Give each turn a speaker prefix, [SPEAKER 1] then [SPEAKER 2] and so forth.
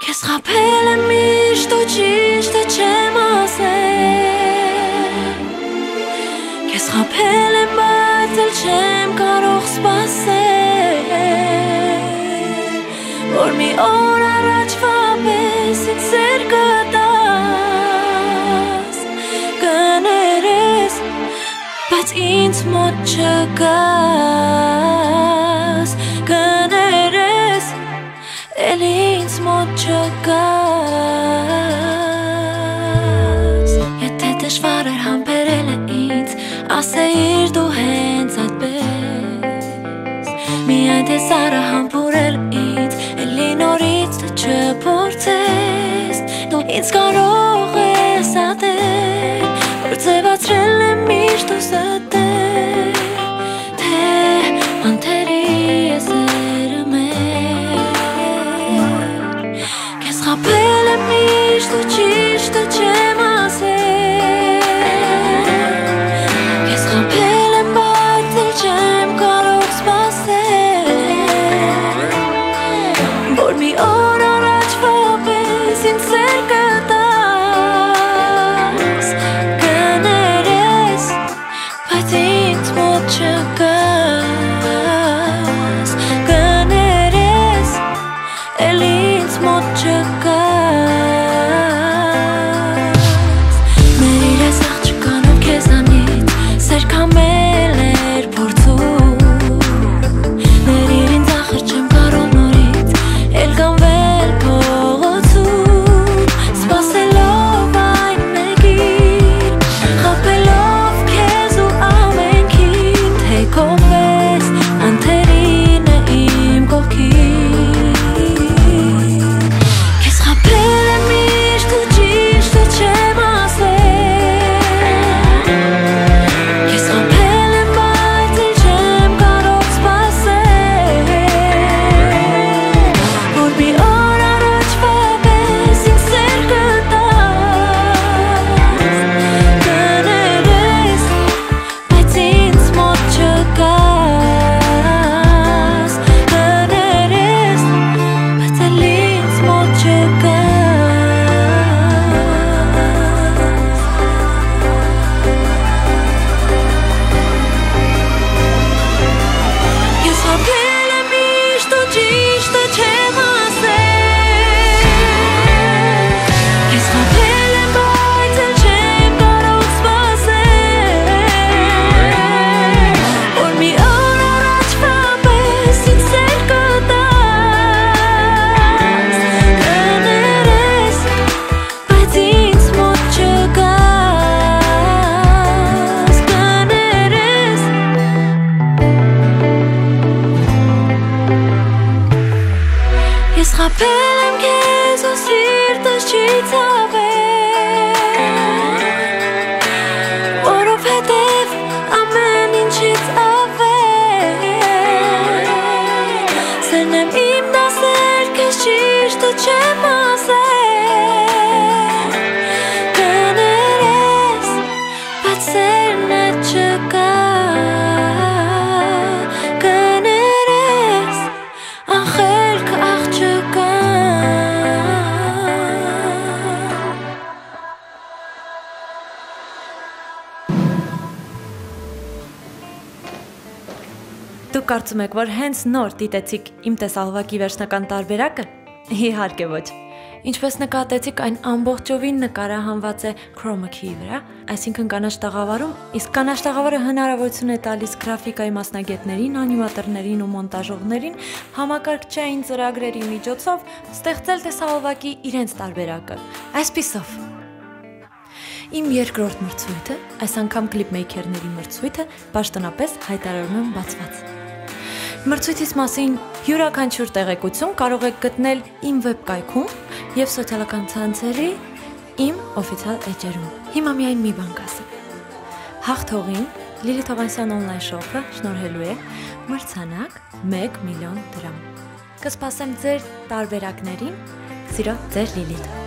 [SPEAKER 1] Քեզ խաբել եմ միշտ ու ճիշտը չեմ ասել Քեզ խաբել եմ բայց էլ չեմ կարող սպասել Որ մի օր առաջվա պես ինձ սեր կտաս Կներես բայց ինձ մոտ չկաս Կներես էլ ինձ մոտ չկաս Եթե դժվար էր համբերել է ինձ Ասեիր դու հենց այդպես Միայն թե սարը համբուրել ինձ Էլի նորից դու չփորձես Դու ինձ կարող ես ատել Որ ձևացրել եմ միշտ ու ստել Թե անթերի է սերը մեր Քեզ խաբել եմ միշտ ու ճիշտը չեմ ասել Քեզ խաբել եմ բայց էլ չեմ կարող սպասել Որ մի օր առաջվա պես ինձ սեր կտաս Կներես բայց ինձ մոտ չկաս Կներես էլ ինձ մոտ չկաս Մեր այս աղջկանով քեզանից սեր կամել էր փորձում Մեր ինձ ախր չեմ կարող նորից էլ կանվել փողոցում Սպասելով այն մեկին խաբելով քեզ ու ամենքին Թե կողես անթերին է իմ կողքին Քեզ խաբել եմ միշտ ու ճիշտը չեմ ասել Քեզ խաբել եմ բայց էլ չեմ կարող սպասել Որ մի օր առաջվա պես ինձ սեր կտաս Կներես բայց ինձ մոտ չկաս Կներես բայց էլ ինձ մոտ Քեզ խաբել եմ միշտ ու ճիշտը չեմ ասել Քեզ խաբել եմ բայց էլ չեմ կարող սպասել Որ մի օր առաջվա պես ինձ սեր կտաս Կներես բայց ինձ մոտ չկաս Կներես Ես խաբել եմ քեզ ու սիրտս չի ցավել Որովհետև ամեն ինչից ավել Սերն եմ իմ դասեր քեզ ճիշտը չեմ ասել Կներես բայց սերն է չկա Կներես անխելք աղջկա Դուք կարծում եք, որ հենց նոր դիտեցիք իմ տեսահոլովակի վերջնական տարբերակը։ Իհարկե ոչ։ Ինչպես նկատեցիք, այն ամբողջովին նկարահանված է chroma key վրա, այսինքն կանաչ տաղավարում, իսկ կանաչ տաղավարը հնարավորություն է տալիս գրաֆիկայի մասնագետներին, անիմատորներին ու մոնտաժողներին համակարգչային ծրագրերի միջոցով ստեղծել տեսահոլովակի իրենց տարբերակը։ Այսպիսով Իմ երկրորդ մրցույթը, այս անգամ կլիպմեյքերների մրցույթը, պաշտոնապես հայտարարում եմ բացված։ Մրցույթից մասին յուրաքանչյուր տեղեկություն կարող եք գտնել իմ վեբկայքում և սոցիալական ցանցերի իմ օֆիցիալ էջերում։ Հիմա միայն մի բան կասեմ։ Հաղթողին Լիլիթ Հովհաննիսյան on-line shop-ը շնորհելու է մրցանակ 1 միլիոն դրամ։ Կսպասեմ ձեր տարբերակներին, սիրո ձեր Լիլիթ։